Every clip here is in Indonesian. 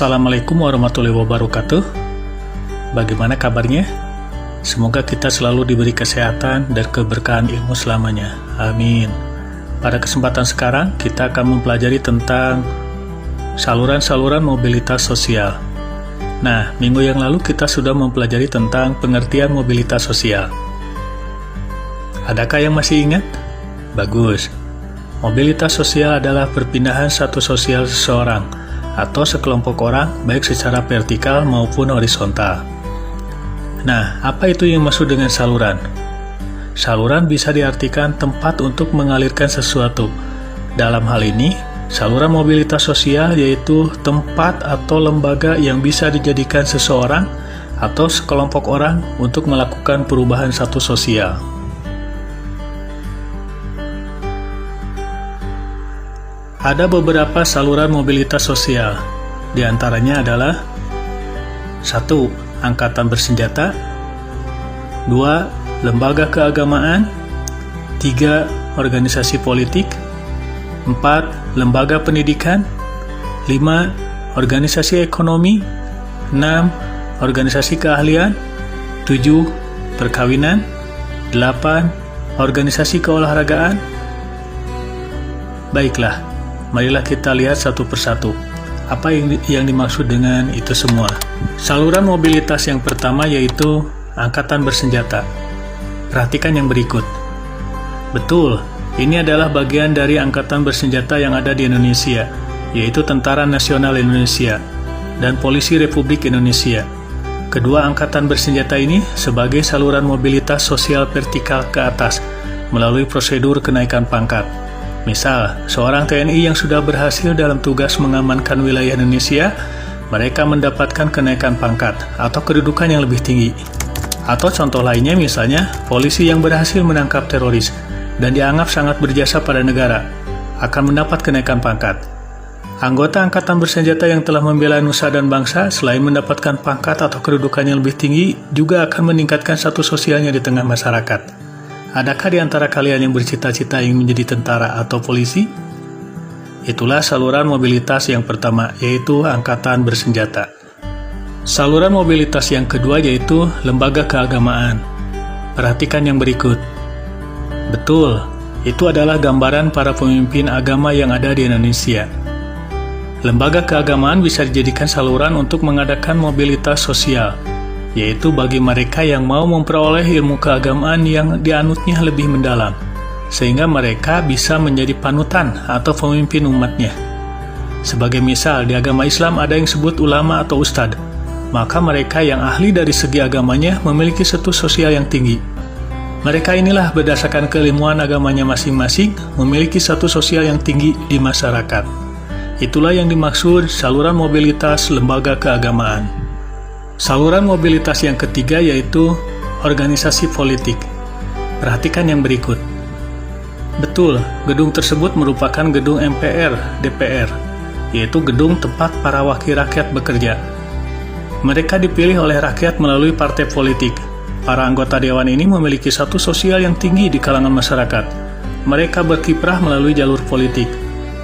Assalamualaikum warahmatullahi wabarakatuh. Bagaimana kabarnya? Semoga kita selalu diberi kesehatan dan keberkahan ilmu selamanya. Amin. Pada kesempatan sekarang, kita akan mempelajari tentang saluran-saluran mobilitas sosial. Nah, minggu yang lalu kita sudah mempelajari tentang pengertian mobilitas sosial. Adakah yang masih ingat? Bagus. Mobilitas sosial adalah perpindahan satu sosial seseorang atau sekelompok orang, baik secara vertikal maupun horizontal. Nah, apa itu yang maksud dengan saluran? Saluran bisa diartikan tempat untuk mengalirkan sesuatu. Dalam hal ini, saluran mobilitas sosial yaitu tempat atau lembaga yang bisa dijadikan seseorang atau sekelompok orang untuk melakukan perubahan satu sosial. Ada beberapa saluran mobilitas sosial, di antaranya adalah 1. Angkatan bersenjata, 2. Lembaga keagamaan, 3. Organisasi politik, 4. Lembaga pendidikan, 5. Organisasi ekonomi, 6. Organisasi keahlian, 7. Perkawinan, 8. Organisasi keolahragaan. Baiklah, marilah kita lihat satu persatu. Apa yang dimaksud dengan itu semua? Saluran mobilitas yang pertama yaitu angkatan bersenjata. Perhatikan yang berikut. Betul, ini adalah bagian dari angkatan bersenjata yang ada di Indonesia, yaitu Tentara Nasional Indonesia dan Polisi Republik Indonesia. Kedua angkatan bersenjata ini sebagai saluran mobilitas sosial vertikal ke atas melalui prosedur kenaikan pangkat. Misal, seorang TNI yang sudah berhasil dalam tugas mengamankan wilayah Indonesia, mereka mendapatkan kenaikan pangkat atau kedudukan yang lebih tinggi. Atau contoh lainnya misalnya, polisi yang berhasil menangkap teroris dan dianggap sangat berjasa pada negara, akan mendapat kenaikan pangkat. Anggota angkatan bersenjata yang telah membela nusa dan bangsa, selain mendapatkan pangkat atau kedudukan yang lebih tinggi, juga akan meningkatkan status sosialnya di tengah masyarakat. Adakah di antara kalian yang bercita-cita ingin menjadi tentara atau polisi? Itulah saluran mobilitas yang pertama, yaitu angkatan bersenjata. Saluran mobilitas yang kedua yaitu lembaga keagamaan. Perhatikan yang berikut. Betul, itu adalah gambaran para pemimpin agama yang ada di Indonesia. Lembaga keagamaan bisa dijadikan saluran untuk mengadakan mobilitas sosial, yaitu bagi mereka yang mau memperoleh ilmu keagamaan yang dianutnya lebih mendalam, sehingga mereka bisa menjadi panutan atau pemimpin umatnya. Sebagai misal, di agama Islam ada yang disebut ulama atau ustadz, maka mereka yang ahli dari segi agamanya memiliki status sosial yang tinggi. Mereka inilah berdasarkan keilmuan agamanya masing-masing memiliki status sosial yang tinggi di masyarakat. Itulah yang dimaksud saluran mobilitas lembaga keagamaan. Saluran mobilitas yang ketiga yaitu organisasi politik. Perhatikan yang berikut. Betul, gedung tersebut merupakan gedung MPR, DPR, yaitu gedung tempat para wakil rakyat bekerja. Mereka dipilih oleh rakyat melalui partai politik. Para anggota dewan ini memiliki status sosial yang tinggi di kalangan masyarakat. Mereka berkiprah melalui jalur politik.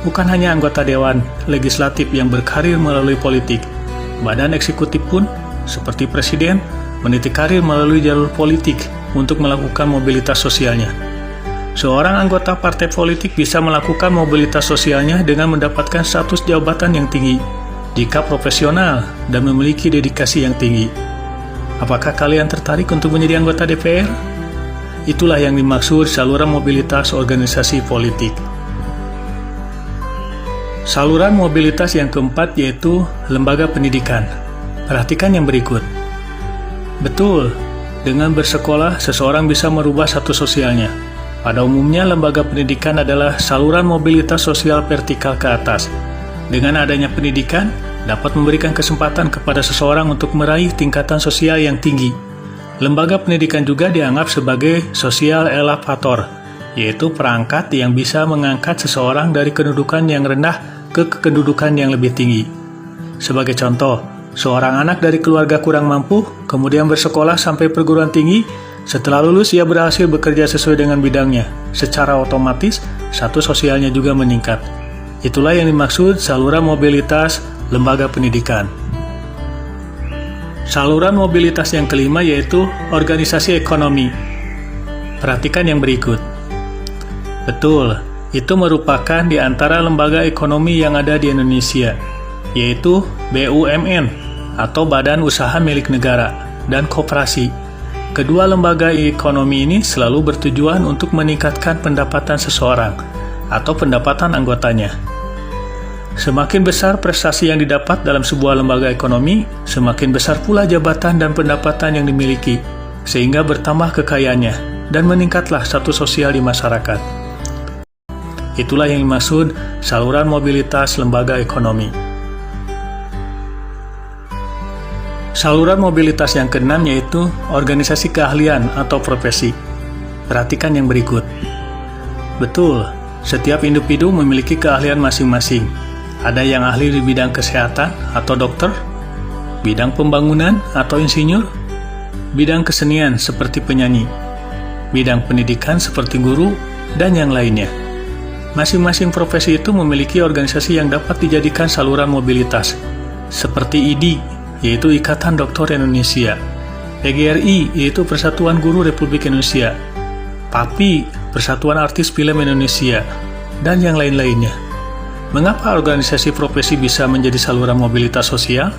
Bukan hanya anggota dewan legislatif yang berkarir melalui politik, badan eksekutif pun seperti presiden, meniti karir melalui jalur politik untuk melakukan mobilitas sosialnya. Seorang anggota partai politik bisa melakukan mobilitas sosialnya dengan mendapatkan status jabatan yang tinggi, jika profesional dan memiliki dedikasi yang tinggi. Apakah kalian tertarik untuk menjadi anggota DPR? Itulah yang dimaksud saluran mobilitas organisasi politik. Saluran mobilitas yang keempat yaitu lembaga pendidikan. Perhatikan yang berikut. Betul, dengan bersekolah, seseorang bisa merubah status sosialnya. Pada umumnya, lembaga pendidikan adalah saluran mobilitas sosial vertikal ke atas. Dengan adanya pendidikan, dapat memberikan kesempatan kepada seseorang untuk meraih tingkatan sosial yang tinggi. Lembaga pendidikan juga dianggap sebagai social elevator, yaitu perangkat yang bisa mengangkat seseorang dari kedudukan yang rendah ke kedudukan yang lebih tinggi. Sebagai contoh, seorang anak dari keluarga kurang mampu, kemudian bersekolah sampai perguruan tinggi, setelah lulus ia berhasil bekerja sesuai dengan bidangnya. Secara otomatis, status sosialnya juga meningkat. Itulah yang dimaksud saluran mobilitas lembaga pendidikan. Saluran mobilitas yang kelima yaitu organisasi ekonomi. Perhatikan yang berikut. Betul, itu merupakan di antara lembaga ekonomi yang ada di Indonesia, yaitu BUMN atau Badan Usaha Milik Negara dan Koperasi. Kedua lembaga ekonomi ini selalu bertujuan untuk meningkatkan pendapatan seseorang atau pendapatan anggotanya. Semakin besar prestasi yang didapat dalam sebuah lembaga ekonomi, semakin besar pula jabatan dan pendapatan yang dimiliki, sehingga bertambah kekayaannya dan meningkatlah status sosial di masyarakat. Itulah yang dimaksud saluran mobilitas lembaga ekonomi. Saluran mobilitas yang keenam yaitu organisasi keahlian atau profesi. Perhatikan yang berikut. Betul, setiap individu memiliki keahlian masing-masing. Ada yang ahli di bidang kesehatan atau dokter, bidang pembangunan atau insinyur, bidang kesenian seperti penyanyi, bidang pendidikan seperti guru, dan yang lainnya. Masing-masing profesi itu memiliki organisasi yang dapat dijadikan saluran mobilitas, seperti IDI, yaitu Ikatan Dokter Indonesia, PGRI, yaitu Persatuan Guru Republik Indonesia, PAPI, Persatuan Artis Film Indonesia, dan yang lain-lainnya. Mengapa organisasi profesi bisa menjadi saluran mobilitas sosial?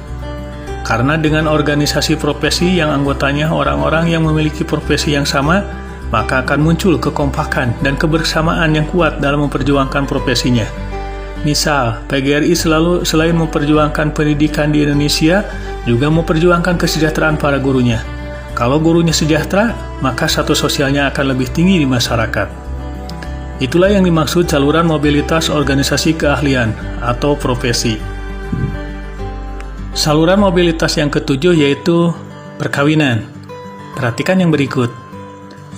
Karena dengan organisasi profesi yang anggotanya orang-orang yang memiliki profesi yang sama, maka akan muncul kekompakan dan kebersamaan yang kuat dalam memperjuangkan profesinya. Misal, PGRI selain memperjuangkan pendidikan di Indonesia, juga memperjuangkan kesejahteraan para gurunya. Kalau gurunya sejahtera, maka status sosialnya akan lebih tinggi di masyarakat. Itulah yang dimaksud saluran mobilitas organisasi keahlian atau profesi. Saluran mobilitas yang ketujuh yaitu perkawinan. Perhatikan yang berikut.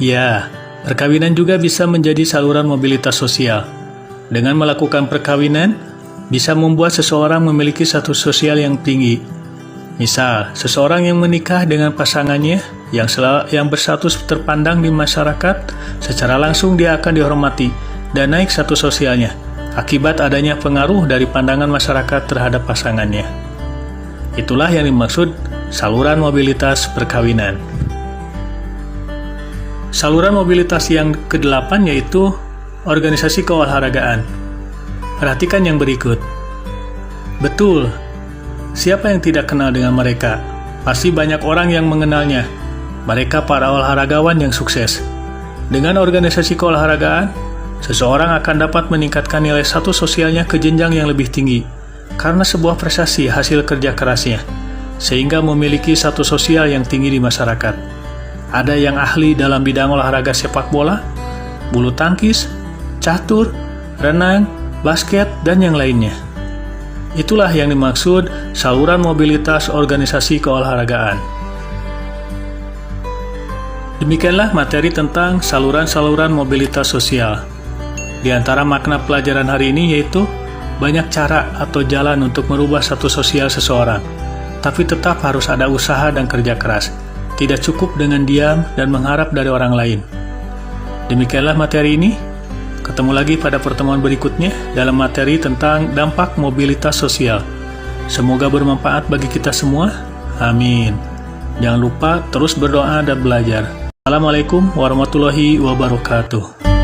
Ya, perkawinan juga bisa menjadi saluran mobilitas sosial. Dengan melakukan perkawinan, bisa membuat seseorang memiliki status sosial yang tinggi. Misal, seseorang yang menikah dengan pasangannya yang berstatus terpandang di masyarakat, secara langsung dia akan dihormati dan naik status sosialnya akibat adanya pengaruh dari pandangan masyarakat terhadap pasangannya. Itulah yang dimaksud saluran mobilitas perkawinan. Saluran mobilitas yang ke-8 yaitu organisasi keolahragaan. Perhatikan yang berikut. Betul, siapa yang tidak kenal dengan mereka? Pasti banyak orang yang mengenalnya. Mereka para olahragawan yang sukses. Dengan organisasi keolahragaan, seseorang akan dapat meningkatkan nilai status sosialnya ke jenjang yang lebih tinggi karena sebuah prestasi hasil kerja kerasnya, sehingga memiliki status sosial yang tinggi di masyarakat. Ada yang ahli dalam bidang olahraga sepak bola, bulu tangkis, catur, renang, basket, dan yang lainnya. Itulah yang dimaksud saluran mobilitas organisasi keolahragaan. Demikianlah materi tentang saluran-saluran mobilitas sosial. Di antara makna pelajaran hari ini yaitu banyak cara atau jalan untuk merubah status sosial seseorang, tapi tetap harus ada usaha dan kerja keras. Tidak cukup dengan diam dan mengharap dari orang lain. Demikianlah materi ini. Ketemu lagi pada pertemuan berikutnya dalam materi tentang dampak mobilitas sosial. Semoga bermanfaat bagi kita semua. Amin. Jangan lupa terus berdoa dan belajar. Assalamualaikum warahmatullahi wabarakatuh.